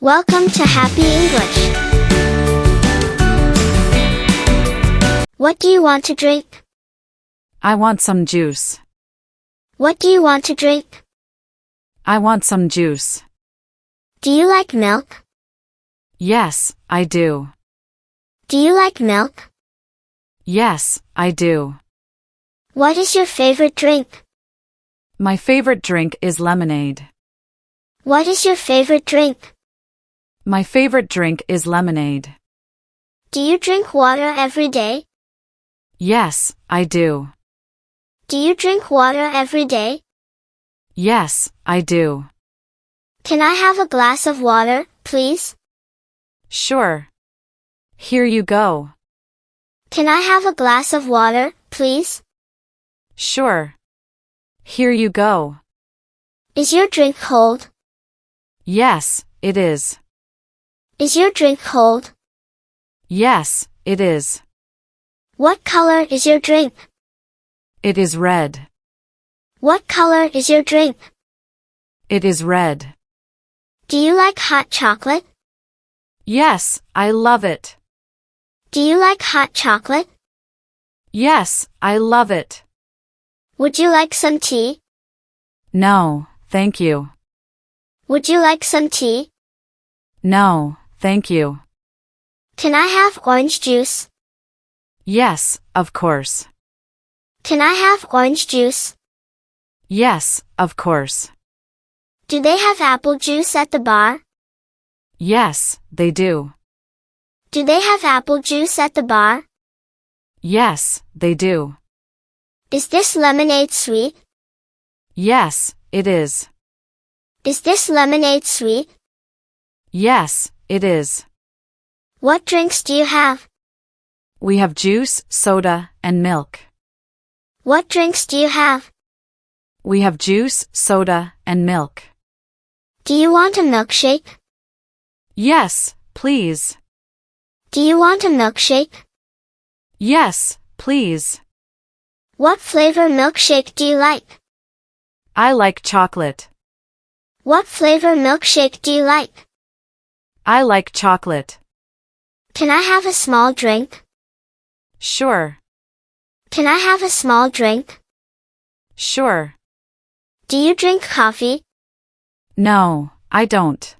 Welcome to Happy English. What do you want to drink? I want some juice. What do you want to drink? I want some juice. Do you like milk? Yes, I do. Do you like milk? Yes, I do. What is your favorite drink? My favorite drink is lemonade. What is your favorite drink? My favorite drink is lemonade. Do you drink water every day? Yes, I do. Do you drink water every day? Yes, I do. Can I have a glass of water, please? Sure. Here you go. Can I have a glass of water, please? Sure. Here you go. Is your drink cold? Yes, it is. Is your drink cold? Yes, it is. What color is your drink? It is red. What color is your drink? It is red. Do you like hot chocolate? Yes, I love it. Do you like hot chocolate? Yes, I love it. Would you like some tea? No, thank you. Would you like some tea? No, thank you. Can I have orange juice? Yes, of course. Can I have orange juice? Yes, of course. Do they have apple juice at the bar? Yes, they do. Do they have apple juice at the bar? Yes, they do. Is this lemonade sweet? Yes, it is. Is this lemonade sweet? Yes, it is. What drinks do you have? We have juice, soda, and milk. What drinks do you have? We have juice, soda, and milk. Do you want a milkshake? Yes, please. Do you want a milkshake? Yes, please. What flavor milkshake do you like? I like chocolate. What flavor milkshake do you like? I like chocolate. Can I have a small drink? Sure. Can I have a small drink? Sure. Do you drink coffee? No, I don't.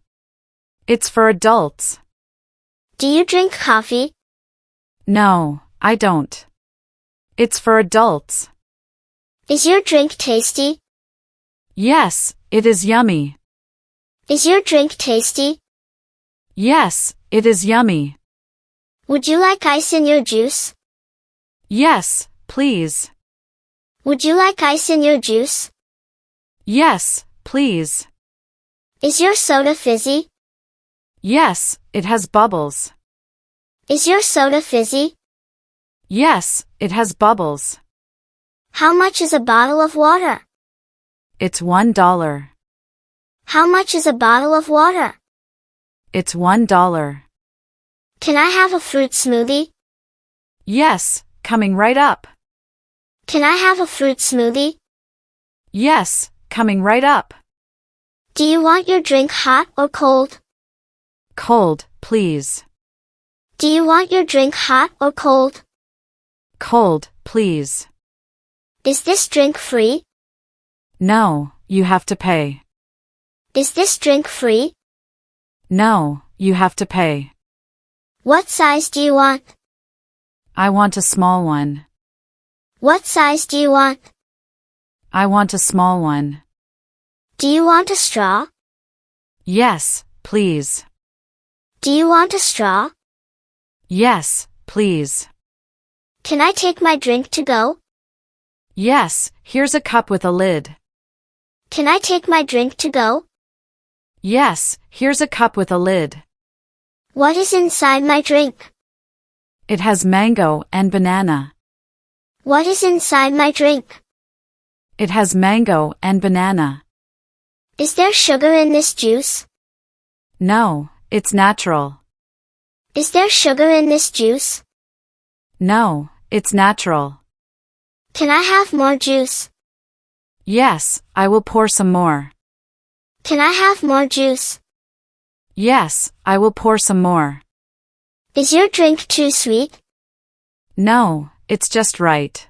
It's for adults. Do you drink coffee? No, I don't. It's for adults. Is your drink tasty? Yes, it is yummy. Is your drink tasty? Yes, it is yummy. Would you like ice in your juice? Yes, please. Would you like ice in your juice? Yes, please. Is your soda fizzy? Yes, it has bubbles. Is your soda fizzy? Yes, it has bubbles. How much is a bottle of water? It's $1. How much is a bottle of water? It's $1. Can I have a fruit smoothie? Yes, coming right up. Can I have a fruit smoothie? Yes, coming right up. Do you want your drink hot or cold? Cold, please. Do you want your drink hot or cold? Cold, please. Is this drink free? No, you have to pay. Is this drink free? No, you have to pay. What size do you want? I want a small one. What size do you want? I want a small one. Do you want a straw? Yes, please. Do you want a straw? Yes, please. Can I take my drink to go? Yes, here's a cup with a lid. Can I take my drink to go? Yes, here's a cup with a lid. What is inside my drink? It has mango and banana. What is inside my drink? It has mango and banana. Is there sugar in this juice? No, it's natural. Is there sugar in this juice? No, it's natural. Can I have more juice? Yes, I will pour some more. Can I have more juice? Yes, I will pour some more. Is your drink too sweet? No, it's just right.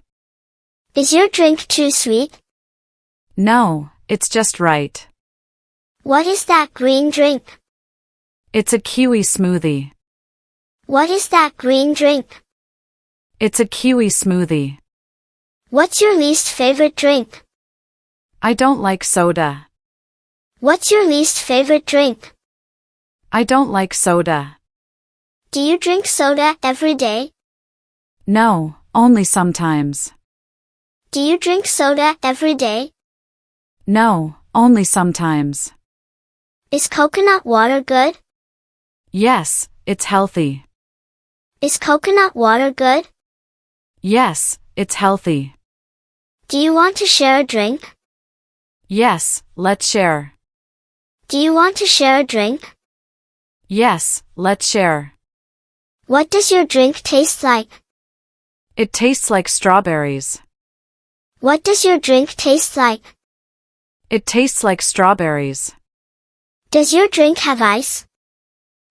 Is your drink too sweet? No, it's just right. What is that green drink? It's a kiwi smoothie. What is that green drink? It's a kiwi smoothie. What's your least favorite drink? I don't like soda. What's your least favorite drink? I don't like soda. Do you drink soda every day? No, only sometimes. Do you drink soda every day? No, only sometimes. Is coconut water good? Yes, it's healthy. Is coconut water good? Yes, it's healthy. Do you want to share a drink? Yes, let's share. Do you want to share a drink? Yes, let's share. What does your drink taste like? It tastes like strawberries. What does your drink taste like? It tastes like strawberries. Does your drink have ice?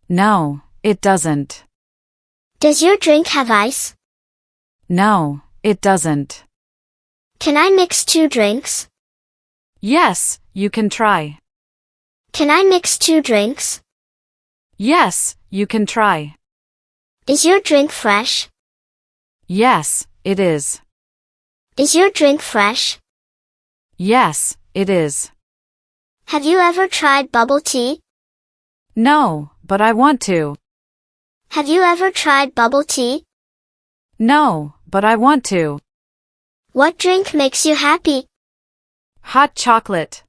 No, it doesn't. Does your drink have ice? No, it doesn't. Can I mix two drinks? Yes, you can try. Can I mix two drinks? Yes, you can try. Is your drink fresh? Yes, it is. Is your drink fresh? Yes, it is. Have you ever tried bubble tea? No, but I want to. Have you ever tried bubble tea? No, but I want to. What drink makes you happy? Hot chocolate.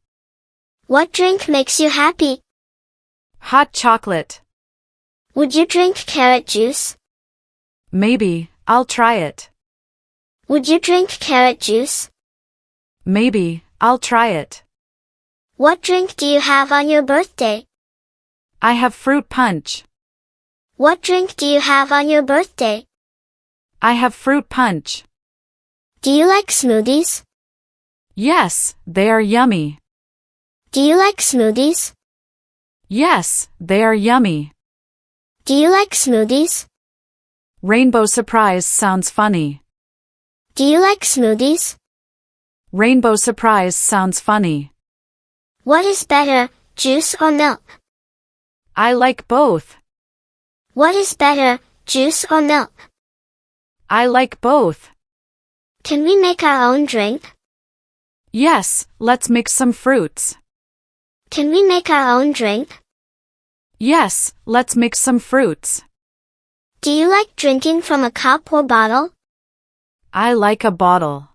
What drink makes you happy? Hot chocolate. Would you drink carrot juice? Maybe, I'll try it. Would you drink carrot juice? Maybe, I'll try it. What drink do you have on your birthday? I have fruit punch. What drink do you have on your birthday? I have fruit punch. Do you like smoothies? Yes, they are yummy. Do you like smoothies? Yes, they are yummy. Do you like smoothies? Rainbow surprise sounds funny. Do you like smoothies? Rainbow surprise sounds funny. What is better, juice or milk? I like both. What is better, juice or milk? I like both. Can we make our own drink? Yes, let's mix some fruits. Can we make our own drink? Yes, let's mix some fruits. Do you like drinking from a cup or bottle? I like a bottle.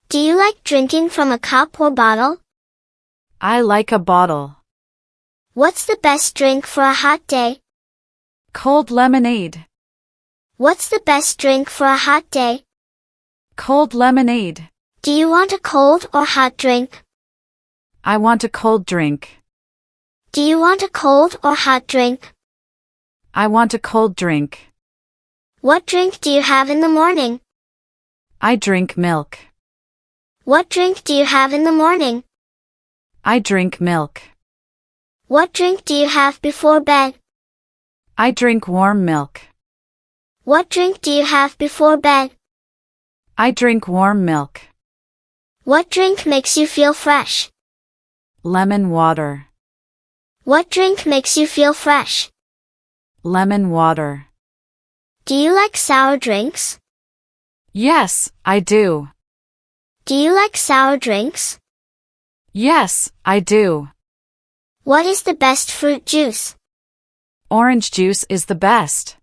Do you like drinking from a cup or bottle? I like a bottle. What's the best drink for a hot day? Cold lemonade. What's the best drink for a hot day? Cold lemonade. Do you want a cold or hot drink? I want a cold drink. Do you want a cold or hot drink? I want a cold drink. What drink do you have in the morning? I drink milk. What drink do you have in the morning? I drink milk. What drink do you have before bed? I drink warm milk. What drink do you have before bed? I drink warm milk. What drink makes you feel fresh? Lemon water. What drink makes you feel fresh? Lemon water. Do you like sour drinks? Yes, I do. Do you like sour drinks? Yes, I do. What is the best fruit juice? Orange juice is the best.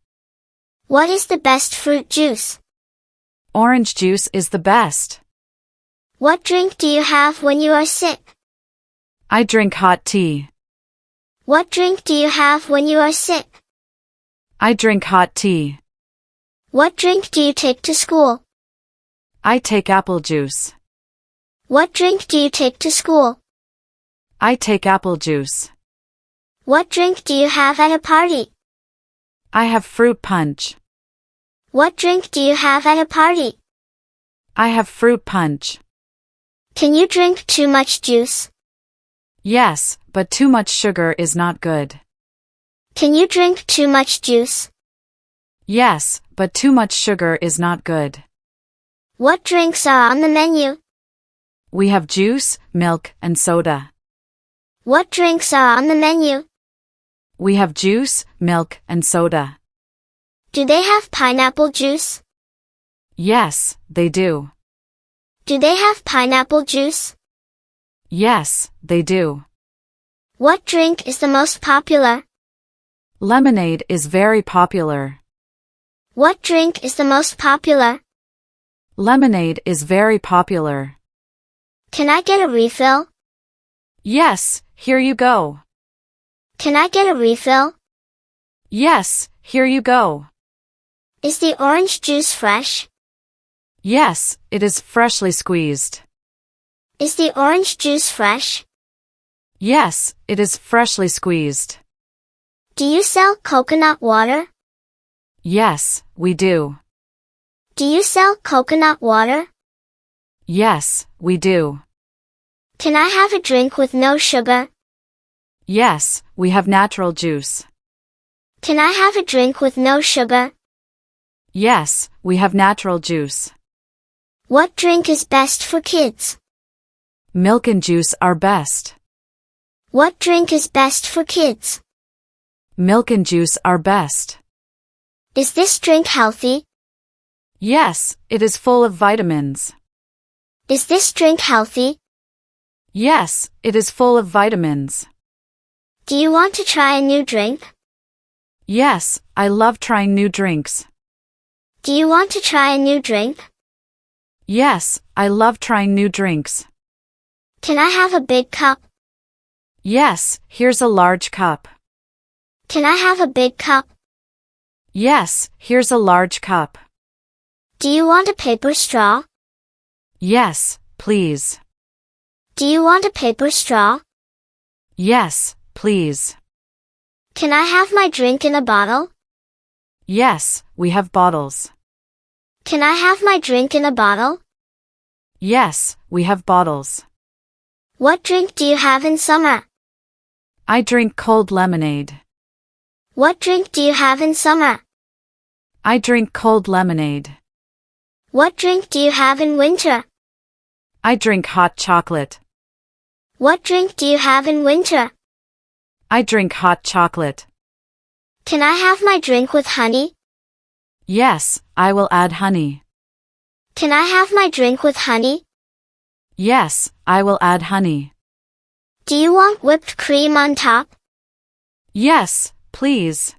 What is the best fruit juice? Orange juice is the best. What drink do you have when you are sick? I drink hot tea. What drink do you have when you are sick? I drink hot tea. What drink do you take to school? I take apple juice. What drink do you take to school? I take apple juice. What drink do you have at a party? I have fruit punch. What drink do you have at a party? I have fruit punch. Can you drink too much juice? Yes, but too much sugar is not good. Can you drink too much juice? Yes, but too much sugar is not good. What drinks are on the menu? We have juice, milk, and soda. What drinks are on the menu? We have juice, milk, and soda. Do they have pineapple juice? Yes, they do. Do they have pineapple juice? Yes, they do. What drink is the most popular? Lemonade is very popular. What drink is the most popular? Lemonade is very popular. Can I get a refill? Yes, here you go. Can I get a refill? Yes, here you go. Is the orange juice fresh? Yes, it is freshly squeezed. Is the orange juice fresh? Yes, it is freshly squeezed. Do you sell coconut water? Yes, we do. Do you sell coconut water? Yes, we do. Can I have a drink with no sugar? Yes, we have natural juice. Can I have a drink with no sugar? Yes, we have natural juice. What drink is best for kids? Milk and juice are best. What drink is best for kids? Milk and juice are best. Is this drink healthy? Yes, it is full of vitamins. Is this drink healthy? Yes, it is full of vitamins. Do you want to try a new drink? Yes, I love trying new drinks. Do you want to try a new drink? Yes, I love trying new drinks. Can I have a big cup? Yes, here's a large cup. Can I have a big cup? Yes, here's a large cup. Do you want a paper straw? Yes, please. Do you want a paper straw? Yes, please. Can I have my drink in a bottle? Yes, we have bottles. Can I have my drink in a bottle? Yes, we have bottles. What drink do you have in summer? I drink cold lemonade. What drink do you have in summer? I drink cold lemonade. What drink do you have in winter? I drink hot chocolate. What drink do you have in winter? I drink hot chocolate. Can I have my drink with honey? Yes, I will add honey. Can I have my drink with honey? Yes, I will add honey. Do you want whipped cream on top? Yes, please.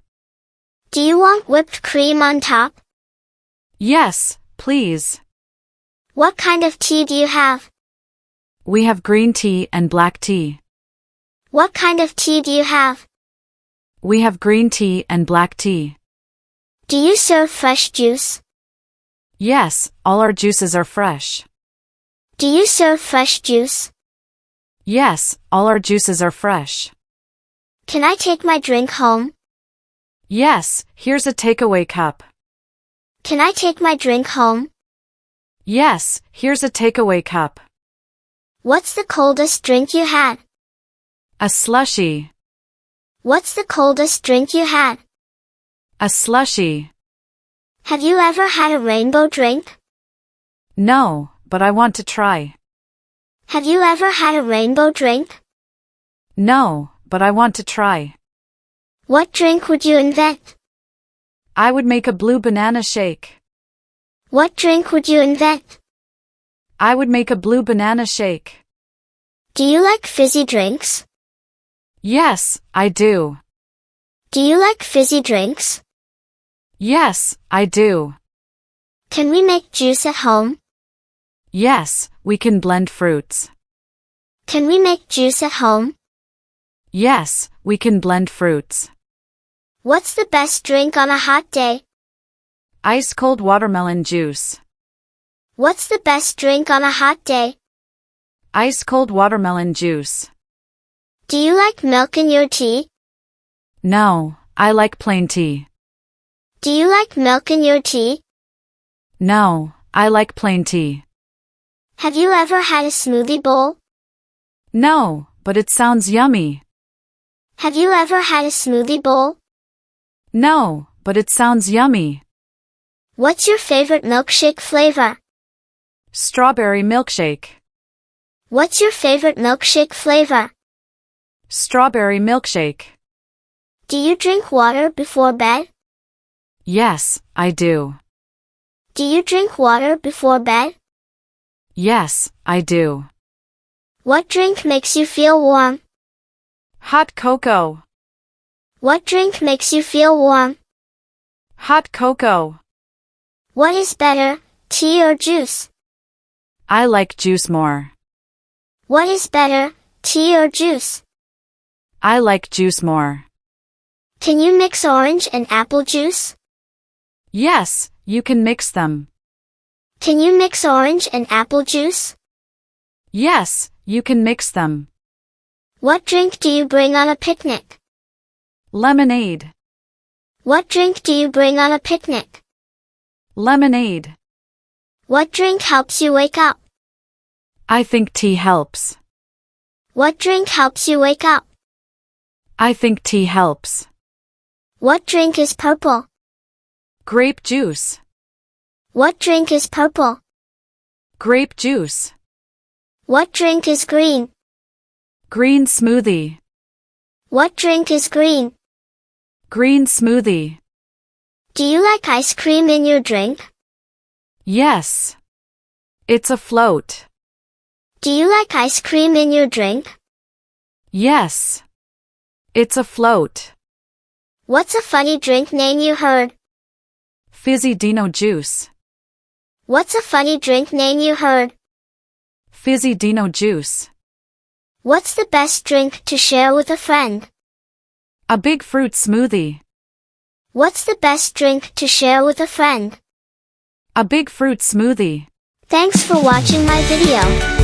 Do you want whipped cream on top? Yes, please. What kind of tea do you have? We have green tea and black tea. What kind of tea do you have? We have green tea and black tea. Do you serve fresh juice? Yes, all our juices are fresh. Do you serve fresh juice? Yes, all our juices are fresh. Can I take my drink home? Yes, here's a takeaway cup. Can I take my drink home? Yes, here's a takeaway cup. What's the coldest drink you had? A slushie. What's the coldest drink you had? A slushie. Have you ever had a rainbow drink? No, but I want to try. Have you ever had a rainbow drink? No, but I want to try. What drink would you invent? I would make a blue banana shake. What drink would you invent? I would make a blue banana shake. Do you like fizzy drinks? Yes, I do. Do you like fizzy drinks? Yes, I do. Can we make juice at home? Yes, we can blend fruits. Can we make juice at home? Yes, we can blend fruits. What's the best drink on a hot day? Ice cold watermelon juice. What's the best drink on a hot day? Ice cold watermelon juice. Do you like milk in your tea? No, I like plain tea. Do you like milk in your tea? No, I like plain tea. Have you ever had a smoothie bowl? No, but it sounds yummy. Have you ever had a smoothie bowl? No, but it sounds yummy. What's your favorite milkshake flavor? Strawberry milkshake. What's your favorite milkshake flavor? Strawberry milkshake. Do you drink water before bed? Yes, I do. Do you drink water before bed? Yes, I do. What drink makes you feel warm? Hot cocoa. What drink makes you feel warm? Hot cocoa. What is better, tea or juice? I like juice more. What is better, tea or juice? I like juice more. Can you mix orange and apple juice? Yes, you can mix them. Can you mix orange and apple juice? Yes, you can mix them. What drink do you bring on a picnic? Lemonade. What drink do you bring on a picnic? Lemonade. What drink helps you wake up? I think tea helps. What drink helps you wake up? I think tea helps. What drink is purple? Grape juice. What drink is purple? Grape juice. What drink is green? Green smoothie. What drink is green? Green smoothie. Do you like ice cream in your drink? Yes. It's a float. Do you like ice cream in your drink? Yes. It's a float. What's a funny drink name you heard? Fizzy Dino juice. What's a funny drink name you heard? Fizzy Dino juice. What's the best drink to share with a friend? A big fruit smoothie. What's the best drink to share with a friend? A big fruit smoothie. Thanks for watching my video.